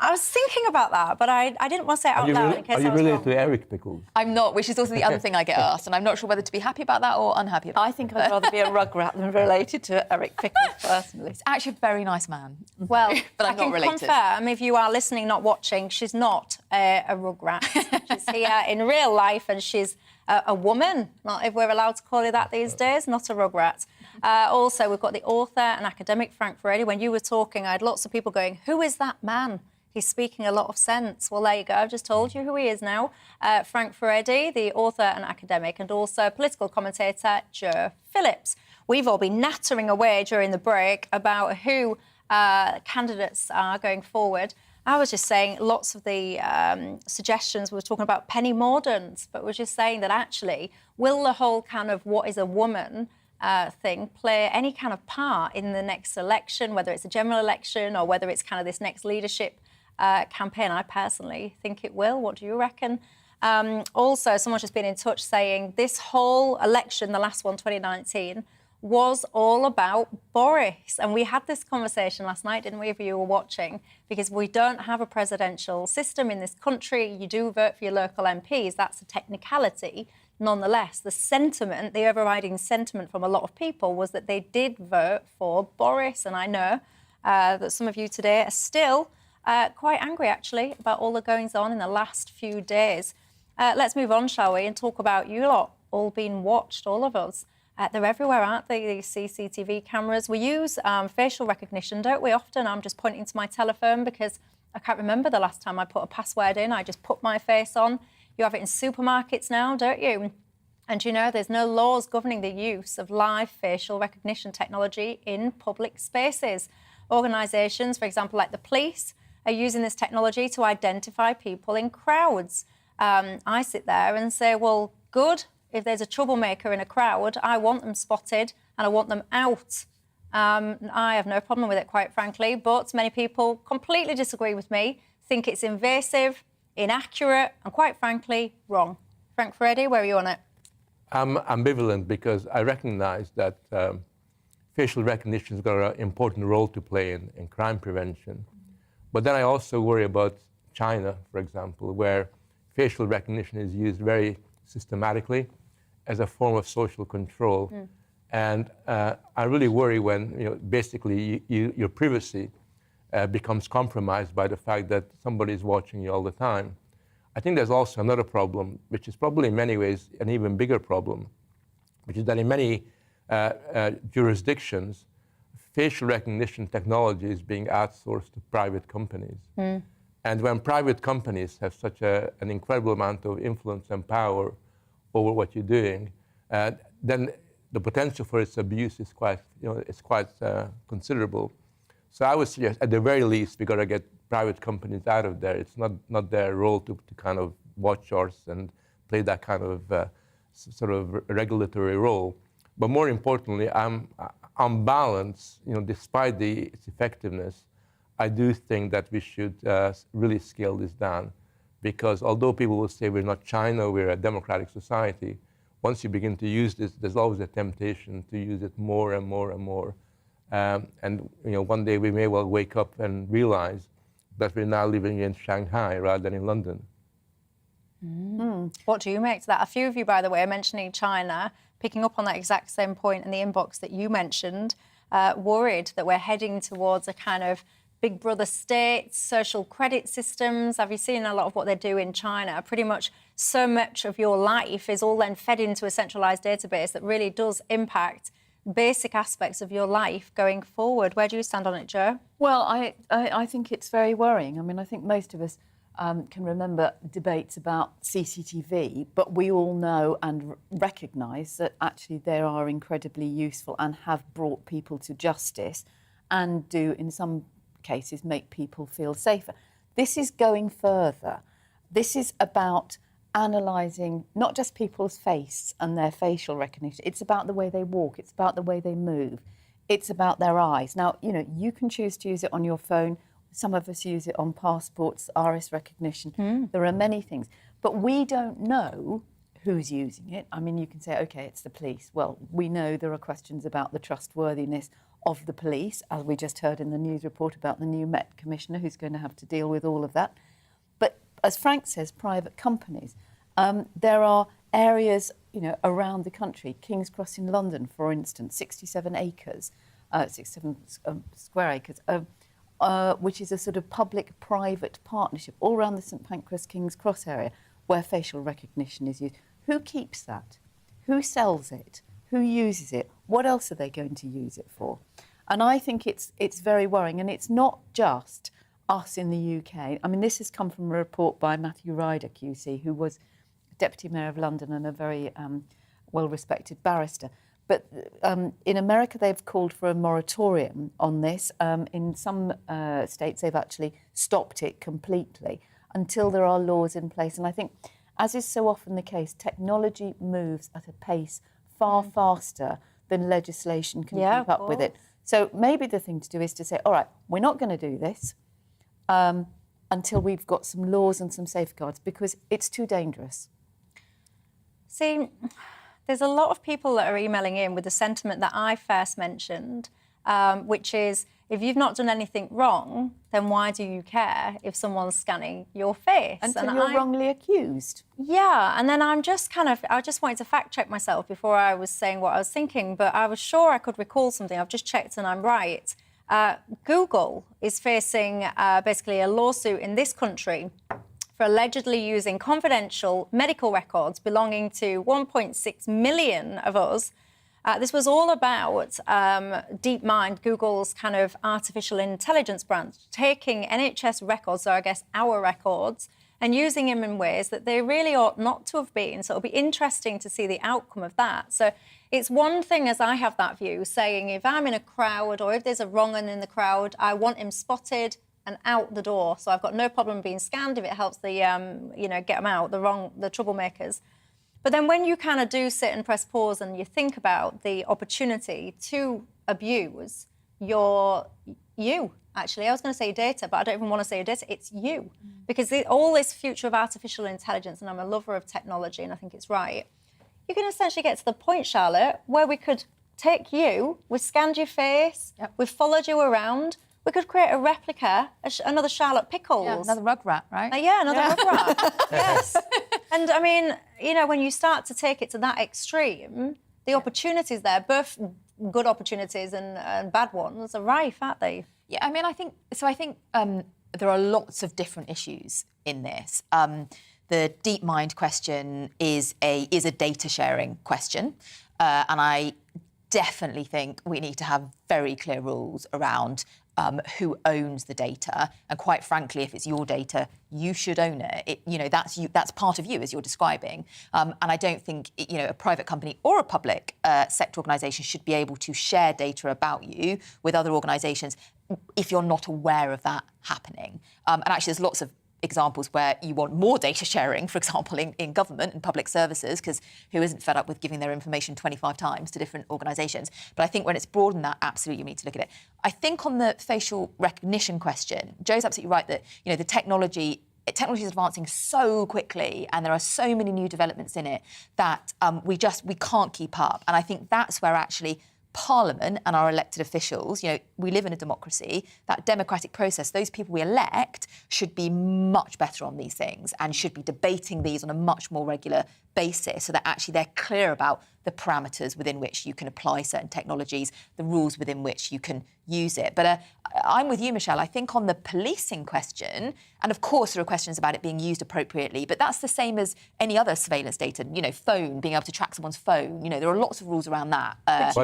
I was thinking about that, but I didn't want to say it out loud in case I was wrong. Are you related to Eric Pickles? I'm not, which is also the other thing I get asked, and I'm not sure whether to be happy about that or unhappy about I think I'd rather be a Rugrat than related to Eric Pickles, personally. He's actually a very nice man. Well, but I'm not related. I can confirm, if you are listening, not watching, she's not a Rugrat. She's here in real life, and she's a woman, not if we're allowed to call her that these days, not a Rugrat. Also, we've got the author and academic Frank Furedi. When you were talking, I had lots of people going, who is that man He's speaking a lot of sense. Well, there you go. I've just told you who he is now. Frank Furedi, the author and academic, and also political commentator Joe Phillips. We've all been nattering away during the break about who candidates are going forward. I was just saying lots of the suggestions, we were talking about Penny Mordaunt, but we're just saying that actually, will the whole kind of what is a woman thing play any kind of part in the next election, whether it's a general election or whether it's kind of this next leadership campaign? I personally think it will. What do you reckon? Also, someone's just been in touch saying this whole election, the last one, 2019, was all about Boris. And we had this conversation last night, didn't we, if you were watching? Because we don't have a presidential system in this country. You do vote for your local MPs. That's a technicality. Nonetheless, the sentiment, the overriding sentiment from a lot of people was that they did vote for Boris. And I know that some of you today are still quite angry, actually, about all the goings-on in the last few days. Let's move on, shall we, and talk about you lot all being watched, all of us. They're everywhere, aren't they, these CCTV cameras? We use facial recognition, don't we? Often I'm just pointing to my telephone because I can't remember the last time I put a password in. I just put my face on. You have it in supermarkets now, don't you? And you know, there's no laws governing the use of live facial recognition technology in public spaces. Organisations, for example, like the police, are using this technology to identify people in crowds. I sit there and say, well, good. If there's a troublemaker in a crowd, I want them spotted and I want them out. I have no problem with it, quite frankly, but many people completely disagree with me, think it's invasive, inaccurate and, quite frankly, wrong. Frank Furedi, where are you on it? I'm ambivalent because I recognise that facial recognition has got an important role to play in crime prevention. But then I also worry about China, for example, where facial recognition is used very systematically as a form of social control. And I really worry when, basically your privacy becomes compromised by the fact that somebody is watching you all the time. I think there's also another problem, which is probably in many ways an even bigger problem, which is that in many jurisdictions, facial recognition technology is being outsourced to private companies. And when private companies have such an incredible amount of influence and power over what you're doing, then the potential for its abuse is quite considerable. So I would suggest, at the very least, we got to get private companies out of there. It's not their role to kind of watch us and play that kind of sort of regulatory role. But more importantly, on balance, despite its effectiveness, I do think that we should really scale this down, because although people will say we're not China, we're a democratic society, once you begin to use this, there's always a temptation to use it more and more and more. And one day we may well wake up and realize that we're now living in Shanghai rather than in London. What do you make to that? A few of you, by the way, are mentioning China, picking up on that exact same point in the inbox that you mentioned, worried that we're heading towards a kind of Big Brother state, social credit systems. Have you seen a lot of what they do in China? Pretty much so much of your life is all then fed into a centralised database that really does impact basic aspects of your life going forward. Where do you stand on it, Joe? Well, I think it's very worrying. I mean, I think most of us can remember debates about CCTV, but we all know and recognise that actually they are incredibly useful and have brought people to justice and do, in some cases, make people feel safer. This is going further. This is about analysing not just people's face and their facial recognition. It's about the way they walk. It's about the way they move. It's about their eyes. Now, you can choose to use it on your phone. Some of us use it on passports, iris recognition. There are many things. But we don't know who's using it. I mean, you can say, OK, it's the police. Well, we know there are questions about the trustworthiness of the police, as we just heard in the news report about the new Met Commissioner who's going to have to deal with all of that. But as Frank says, private companies. There are areas, around the country. King's Cross in London, for instance, 67 square acres, which is a sort of public-private partnership all around the St Pancras King's Cross area, where facial recognition is used. Who keeps that? Who sells it? Who uses it? What else are they going to use it for? And I think it's very worrying. And it's not just us in the UK, I mean, this has come from a report by Matthew Ryder, QC, who was Deputy Mayor of London and a very well-respected barrister. But in America, they've called for a moratorium on this. In some states, they've actually stopped it completely until there are laws in place. And I think, as is so often the case, technology moves at a pace far faster than legislation can keep up with it. So maybe the thing to do is to say, all right, we're not going to do this until we've got some laws and some safeguards, because it's too dangerous. See, there's a lot of people that are emailing in with the sentiment that I first mentioned, which is, if you've not done anything wrong, then why do you care if someone's scanning your face? Until you're wrongly accused. Yeah, and then I just wanted to fact check myself before I was saying what I was thinking, but I was sure I could recall something. I've just checked and I'm right. Google is facing basically a lawsuit in this country for allegedly using confidential medical records belonging to 1.6 million of us. This was all about DeepMind, Google's kind of artificial intelligence branch, taking NHS records, so I guess our records, and using them in ways that they really ought not to have been. So it'll be interesting to see the outcome of that. So it's one thing, as I have that view, saying if I'm in a crowd or if there's a wrong un in the crowd, I want him spotted and out the door. So I've got no problem being scanned if it helps the, get them out, the troublemakers. But then when you kind of do sit and press pause and you think about the opportunity to abuse you, actually, I was going to say data, but I don't even want to say data, it's you. Because all this future of artificial intelligence, and I'm a lover of technology and I think it's right, you can essentially get to the point, Charlotte, where we could take you, we've scanned your face, we've followed you around, we could create a replica, another Charlotte Pickles. Yeah, another Rugrat, right? Another Rugrat. Yes. And, I mean, when you start to take it to that extreme, the opportunities there, both good opportunities and bad ones, are rife, aren't they? Yeah, I mean, I think there are lots of different issues in this. The DeepMind question is a data sharing question, and I definitely think we need to have very clear rules around who owns the data, and quite frankly, if it's your data, you should own it. That's you. That's part of you, as you're describing. And I don't think a private company or a public sector organisation should be able to share data about you with other organisations if you're not aware of that happening. And actually, there's lots of examples where you want more data sharing, for example, in government and public services, because who isn't fed up with giving their information 25 times to different organisations? But I think when it's broader than that, absolutely you need to look at it. I think on the facial recognition question, Joe's absolutely right that the technology is advancing so quickly and there are so many new developments in it that we can't keep up. And I think that's where actually Parliament and our elected officials, we live in a democracy, that democratic process, those people we elect should be much better on these things and should be debating these on a much more regular basis so that actually they're clear about the parameters within which you can apply certain technologies, the rules within which you can use it. But I'm with you, Michelle. I think on the policing question, and of course there are questions about it being used appropriately, but that's the same as any other surveillance data, phone, being able to track someone's phone. There are lots of rules around that. But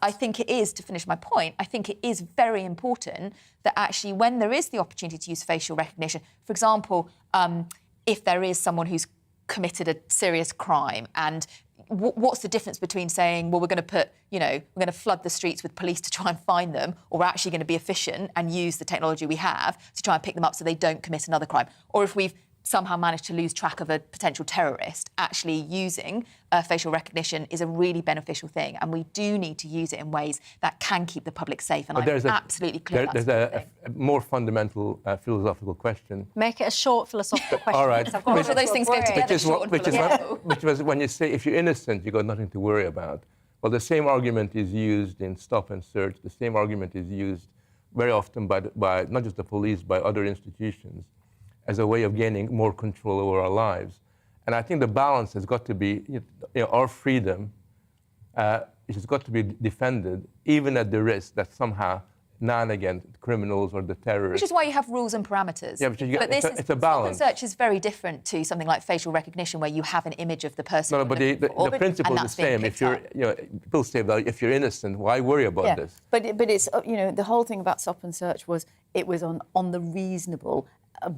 I think it is, to finish my point, I think it is very important that actually when there is the opportunity to use facial recognition, for example, if there is someone who's committed a serious crime, and what's the difference between saying, well, we're going to put, we're going to flood the streets with police to try and find them, or we're actually going to be efficient and use the technology we have to try and pick them up so they don't commit another crime? Or if we've somehow managed to lose track of a potential terrorist, actually using facial recognition is a really beneficial thing, and we do need to use it in ways that can keep the public safe, and I'm absolutely clear there's a more fundamental philosophical question. Make it a short philosophical question. All right. Which of those things go together? Which was when you say if you're innocent, you've got nothing to worry about. Well, the same argument is used in stop and search. The same argument is used very often by not just the police, by other institutions, as a way of gaining more control over our lives. And I think the balance has got to be, our freedom, it has got to be defended, even at the risk that somehow now and again, criminals or the terrorists. Which is why you have rules and parameters. Yeah, but it's a balance. Stop and search is very different to something like facial recognition, where you have an image of the person. No, but the principle is the same. If you're, people say, well, if you're innocent, why worry about this? But it's the whole thing about stop and search was it was on the reasonable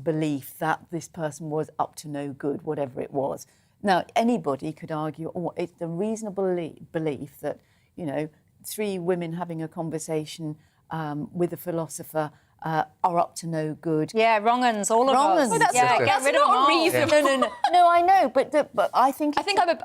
belief that this person was up to no good, whatever it was. Now anybody could argue, it's the reasonable belief that 3 women having a conversation with a philosopher are up to no good. Yeah, wrong-uns, all of us. Well, that's get that's rid of them not all. reasonable. No, I know, but I think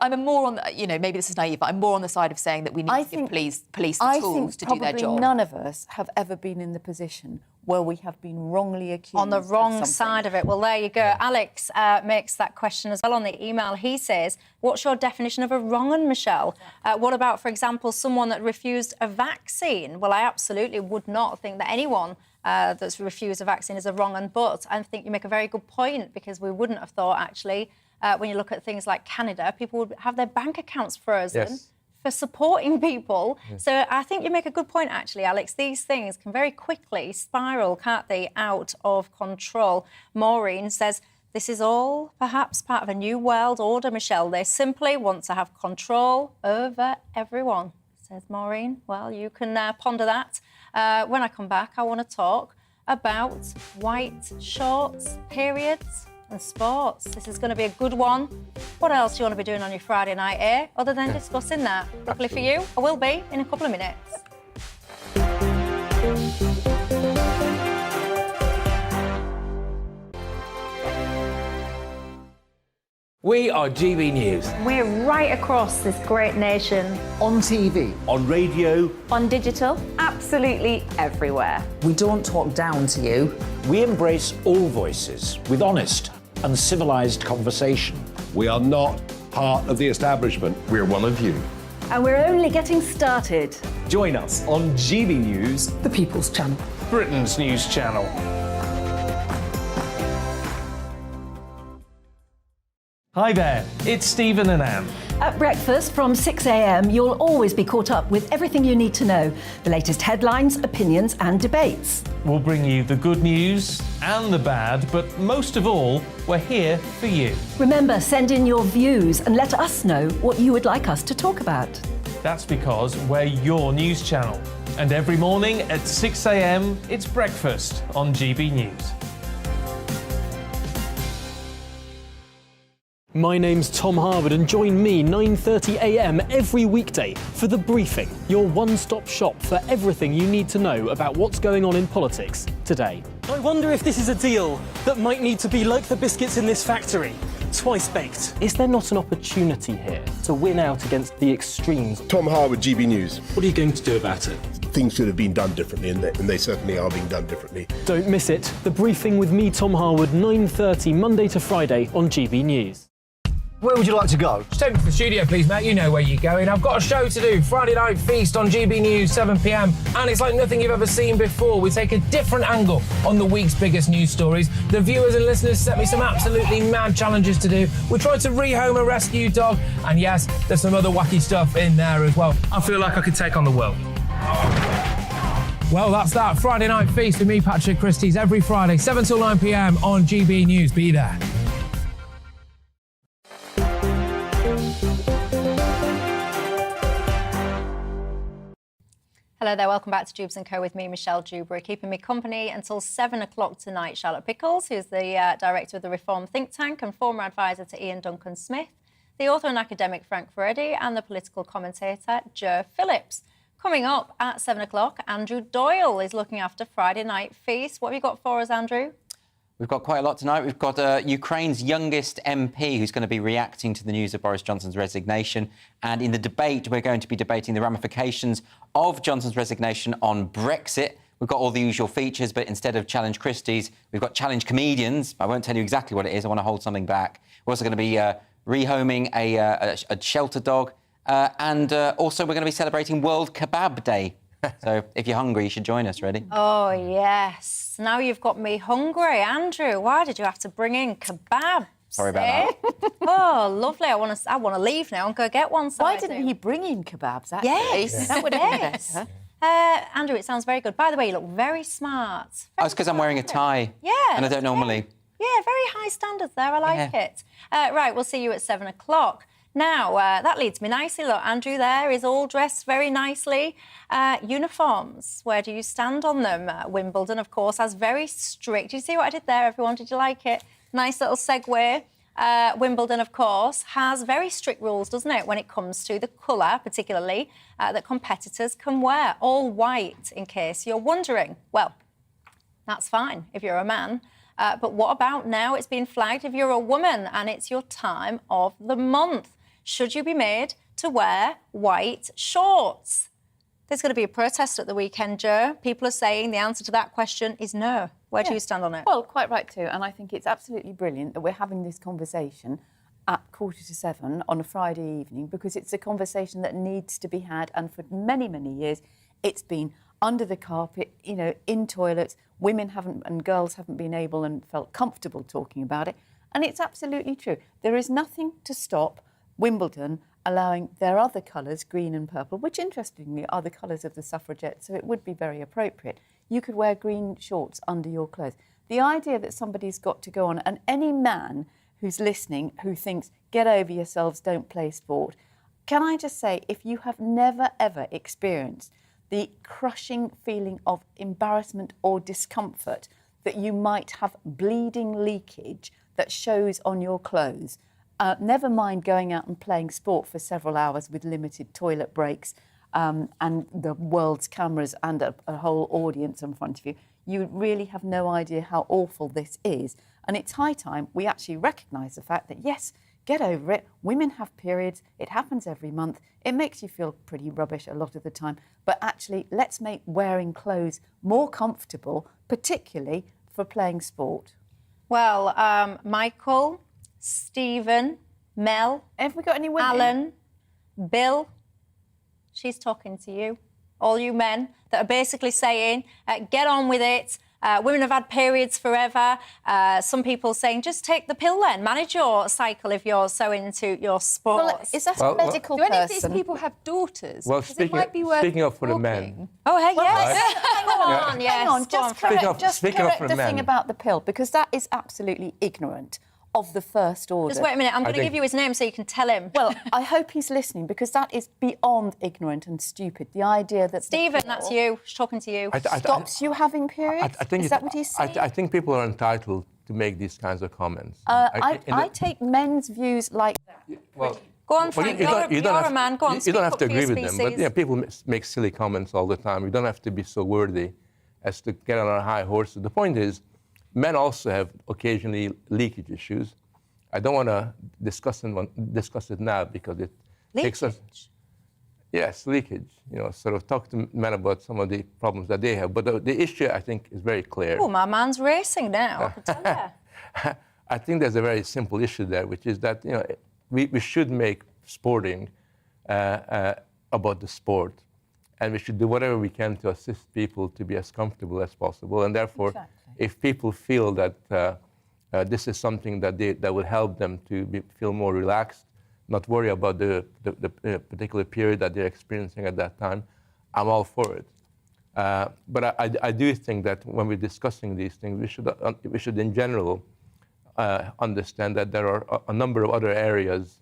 I'm a more on the, maybe this is naive, but I'm more on the side of saying that we need to give police the tools to do their job. None of us have ever been in the position where we have been wrongly accused on the wrong of side of it. Well, there you go. Alex makes that question as well on the email. He says, what's your definition of a wrong-un, Michelle? What about, for example, someone that refused a vaccine? Well, I absolutely would not think that anyone that's refused a vaccine is a wrong-un, but I think you make a very good point, because we wouldn't have thought, actually, when you look at things like Canada, people would have their bank accounts frozen for supporting people. Yes. So I think you make a good point, actually, Alex. These things can very quickly spiral, can't they, out of control. Maureen says, this is all perhaps part of a new world order, Michelle. They simply want to have control over everyone, says Maureen. Well, you can ponder that. When I come back, I want to talk about white shorts, periods and sports. This is going to be a good one. What else do you want to be doing on your Friday night, other than discussing that? Luckily for you, I will be in a couple of minutes. We are GB News. We're right across this great nation. On TV. On radio. On digital. Absolutely everywhere. We don't talk down to you. We embrace all voices with honest and civilised conversation. We are not part of the establishment. We're one of you. And we're only getting started. Join us on GB News, The People's Channel. Britain's news channel. Hi there, it's Stephen and Anne. At breakfast from 6 a.m, you'll always be caught up with everything you need to know, the latest headlines, opinions and debates. We'll bring you the good news and the bad, but most of all, we're here for you. Remember, send in your views and let us know what you would like us to talk about. That's because we're your news channel. And every morning at 6 a.m, it's breakfast on GB News. My name's Tom Harwood, and join me 9:30 a.m. every weekday for The Briefing, your one-stop shop for everything you need to know about what's going on in politics today. I wonder if this is a deal that might need to be like the biscuits in this factory, twice baked. Is there not an opportunity here to win out against the extremes? Tom Harwood, GB News. What are you going to do about it? Things should have been done differently, and they certainly are being done differently. Don't miss it. The Briefing with me, Tom Harwood, 9:30 Monday to Friday on GB News. Where would you like to go? Just take me to the studio, please, mate. You know where you're going. I've got a show to do. Friday Night Feast on GB News, 7 p.m. And it's like nothing you've ever seen before. We take a different angle on the week's biggest news stories. The viewers and listeners set me some absolutely mad challenges to do. We tried to rehome a rescue dog. And yes, there's some other wacky stuff in there as well. I feel like I could take on the world. Well, that's that. Friday Night Feast with me, Patrick Christie's, every Friday, 7 till 9 p.m. on GB News. Be there. Hello there, welcome back to Dewbs & Co with me, Michelle Dewberry. Keeping me company until 7 o'clock tonight, Charlotte Pickles, who's the director of the Reform think tank and former advisor to Ian Duncan Smith, the author and academic Frank Ferretti, and the political commentator Joe Phillips. Coming up at 7 o'clock, Andrew Doyle is looking after Friday Night Feast. What have you got for us, Andrew? We've got quite a lot tonight. We've got Ukraine's youngest MP who's going to be reacting to the news of Boris Johnson's resignation. And in the debate, we're going to be debating the ramifications of Johnson's resignation on Brexit. We've got all the usual features, but instead of Challenge Christie's, we've got Challenge Comedians. I won't tell you exactly what it is. I want to hold something back. We're also going to be rehoming a shelter dog. And also we're going to be celebrating World Kebab Day. So if you're hungry, you should join us. Ready? Oh, yes. Now you've got me hungry. Andrew, why did you have to bring in kebabs? Sorry about that. Oh, lovely. I want to leave now and go get one. Why didn't he bring in kebabs, actually? Yes. That would have been better. Andrew, it sounds very good. By the way, you look very smart. That's because I'm wearing a tie. Yeah. And I don't normally. Yeah, very high standards there. I like it. Right, we'll see you at 7 o'clock. Now, that leads me nicely. Look, Andrew there is all dressed very nicely. Uniforms, where do you stand on them? Wimbledon, of course, has very strict... Did you see what I did there, everyone? Did you like it? Nice little segue. Wimbledon, of course, has very strict rules, doesn't it, when it comes to the colour, particularly, that competitors can wear. All white, in case you're wondering. Well, that's fine if you're a man. But what about now? It's been flagged if you're a woman and it's your time of the month. Should you be made to wear white shorts? There's going to be a protest at the weekend, Jo. People are saying the answer to that question is no. Where do you stand on it? Well, quite right too. And I think it's absolutely brilliant that we're having this conversation at 6:45 on a Friday evening, because it's a conversation that needs to be had. And for many, many years, it's been under the carpet, you know, in toilets. Women haven't and girls haven't been able and felt comfortable talking about it. And it's absolutely true. There is nothing to stop Wimbledon allowing their other colours, green and purple, which interestingly are the colours of the suffragettes, so it would be very appropriate. You could wear green shorts under your clothes. The idea that somebody's got to go on, and any man who's listening who thinks, get over yourselves, don't play sport, can I just say, if you have never, ever experienced the crushing feeling of embarrassment or discomfort that you might have bleeding leakage that shows on your clothes, never mind going out and playing sport for several hours with limited toilet breaks and the world's cameras and a whole audience in front of you, you really have no idea how awful this is. And it's high time we actually recognise the fact that, yes, get over it. Women have periods. It happens every month. It makes you feel pretty rubbish a lot of the time. But actually, let's make wearing clothes more comfortable, particularly for playing sport. Well, Michael, Stephen, Mel... Have we got any women? Alan, Bill, she's talking to you. All you men that are basically saying, get on with it. Women have had periods forever. Some people saying, just take the pill then. Manage your cycle if you're so into your sports. Well, is that a medical person? Do any of these people have daughters? Well, speaking of for the men... Oh, hey, well, yes. Hang on, just correct the men. thing about the pill, because that is absolutely ignorant of the first order. Just wait a minute, I'm going to give you his name so you can tell him. Well, I hope he's listening, because that is beyond ignorant and stupid. The idea that... Stephen, that's you. She's talking to you. Stops you having periods? Is that what he's saying? I think people are entitled to make these kinds of comments. I take men's views like that. Well, go on, Frank. You're a man. Go on, you don't have to agree with them, but species. people make silly comments all the time. You don't have to be so worthy as to get on our high horses. The point is, men also have occasionally leakage issues. I don't want to discuss it now because it takes us... Yes, leakage. You know, sort of talk to men about some of the problems that they have. But the issue, I think, is very clear. Oh, my man's racing now, I can tell you. I think there's a very simple issue there, which is that, you know, we should make sporting about the sport. And we should do whatever we can to assist people to be as comfortable as possible. And therefore, if people feel that this is something that will help them to feel more relaxed, not worry about the particular period that they're experiencing at that time, I'm all for it. But I do think that when we're discussing these things, we should in general understand that there are a number of other areas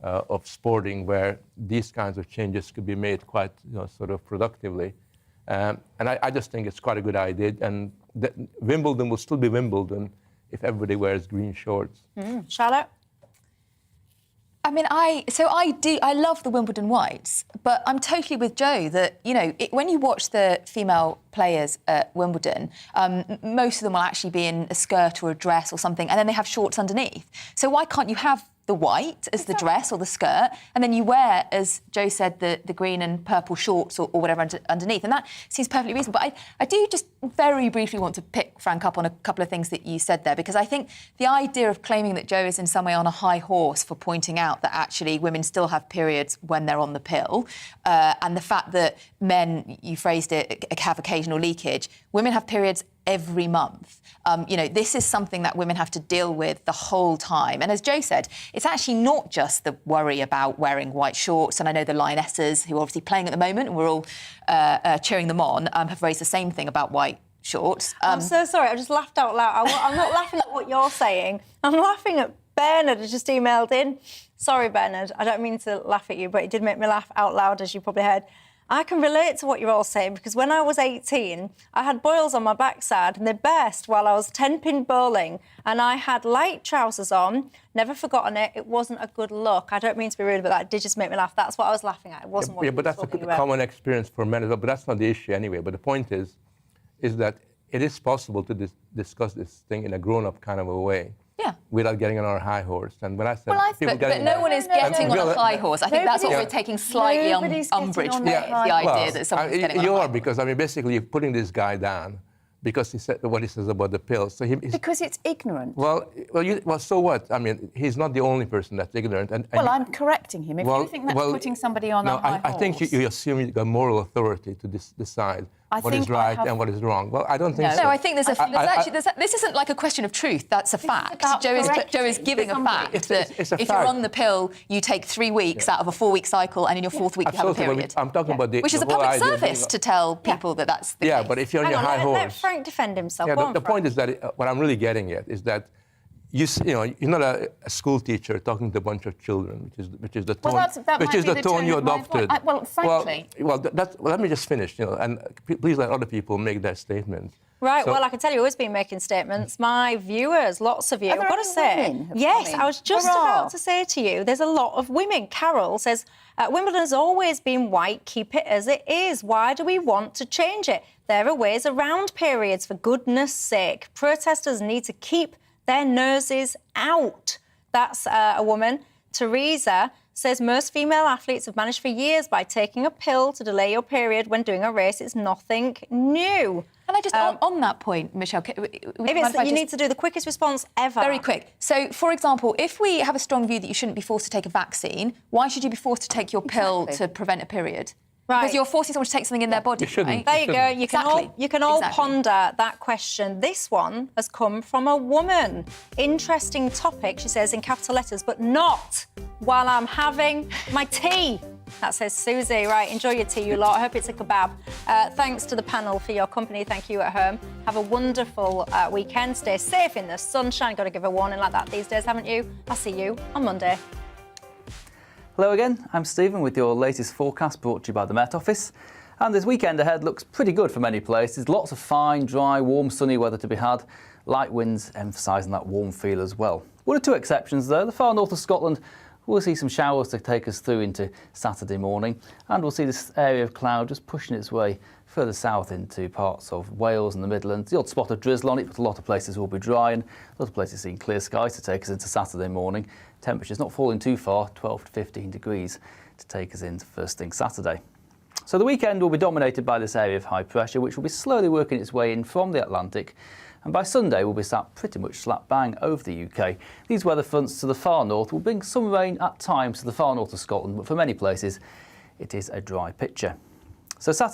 of sporting where these kinds of changes could be made quite, you know, sort of productively. And I just think it's quite a good idea. And Wimbledon will still be Wimbledon if everybody wears green shorts. Charlotte? I mean, I love the Wimbledon whites, but I'm totally with Jo that, you know, when you watch the female players at Wimbledon, most of them will actually be in a skirt or a dress or something, and then they have shorts underneath. So why can't you have the white as the dress or the skirt, and then you wear, as Jo said, the green and purple shorts or whatever underneath, and that seems perfectly reasonable. But I do just very briefly want to pick Frank up on a couple of things that you said there, because I think the idea of claiming that Jo is in some way on a high horse for pointing out that actually women still have periods when they're on the pill, and the fact that men, you phrased it, have occasional leakage. Women have periods every month. This is something that women have to deal with the whole time. And as Joe said, it's actually not just the worry about wearing white shorts. And I know the Lionesses, who are obviously playing at the moment, and we're all cheering them on, have raised the same thing about white shorts. I'm so sorry, I just laughed out loud. I'm not laughing at what you're saying. I'm laughing at Bernard, who just emailed in. Sorry, Bernard, I don't mean to laugh at you, but it did make me laugh out loud, as you probably heard. I can relate to what you're all saying, because when I was 18, I had boils on my backside, and they burst while I was 10-pin bowling, and I had light trousers on. Never forgotten it. It wasn't a good look. I don't mean to be rude, but that did just make me laugh. That's what I was laughing at. It wasn't what you were but that's a common experience for men as well. But that's not the issue anyway. But the point is that it is possible to discuss this thing in a grown-up kind of a way. Yeah. Without getting on our high horse. And when I said, but no one is getting on a high horse. I think that's what we're taking slightly umbrage with, the idea that someone's getting on a high horse. Because, basically you're putting this guy down because he said what he says about the pills. So because it's ignorant. Well, so what? He's not the only person that's ignorant. I'm correcting him. If you think that's putting somebody on a high horse... I think you assume you've got moral authority to decide what is right and what is wrong. Well, I don't think so. No, I think this isn't like a question of truth. That's a fact. Joe is giving a fact that if you're on the pill, you take 3 weeks out of a 4-week cycle, and in your 4th week you have a period. I'm talking about which is a public service to tell people that that's the case. But if you're on your high horse... Let Frank defend himself. The point is that what I'm really getting at is that you're not a school teacher talking to a bunch of children, which is the tone you adopted. Frankly. Let me just finish. And please let other people make their statements. Right. I can tell you, who's been making statements. My viewers, lots of you. I've got to say, yes. I was just about to say to you, there's a lot of women. Carol says, Wimbledon has always been white. Keep it as it is. Why do we want to change it? There are ways around periods, for goodness sake. Protesters need to keep their noses out. That's a woman. Teresa says most female athletes have managed for years by taking a pill to delay your period when doing a race. It's nothing new. Can I just, on that point, Michelle... Maybe you need to do the quickest response ever. Very quick. So, for example, if we have a strong view that you shouldn't be forced to take a vaccine, why should you be forced to take your pill to prevent a period? Right. Because you're forcing someone to take something in their body, right? There you go. You can all ponder that question. This one has come from a woman. Interesting topic, she says in capital letters, but not while I'm having my tea. That says Susie. Right, enjoy your tea, you lot. I hope it's a kebab. Thanks to the panel for your company. Thank you at home. Have a wonderful weekend. Stay safe in the sunshine. Got to give a warning like that these days, haven't you? I'll see you on Monday. Hello again, I'm Stephen with your latest forecast brought to you by the Met Office. And this weekend ahead looks pretty good for many places. Lots of fine, dry, warm, sunny weather to be had. Light winds emphasising that warm feel as well. One or two exceptions though. The far north of Scotland, we'll see some showers to take us through into Saturday morning. And we'll see this area of cloud just pushing its way further south into parts of Wales and the Midlands. The odd spot of drizzle on it, but a lot of places will be dry, and a lot of places seeing clear skies to take us into Saturday morning. Temperatures not falling too far, 12 to 15 degrees to take us into first thing Saturday. So the weekend will be dominated by this area of high pressure, which will be slowly working its way in from the Atlantic. And by Sunday, we'll be sat pretty much slap bang over the UK. These weather fronts to the far north will bring some rain at times to the far north of Scotland, but for many places, it is a dry picture. So Saturday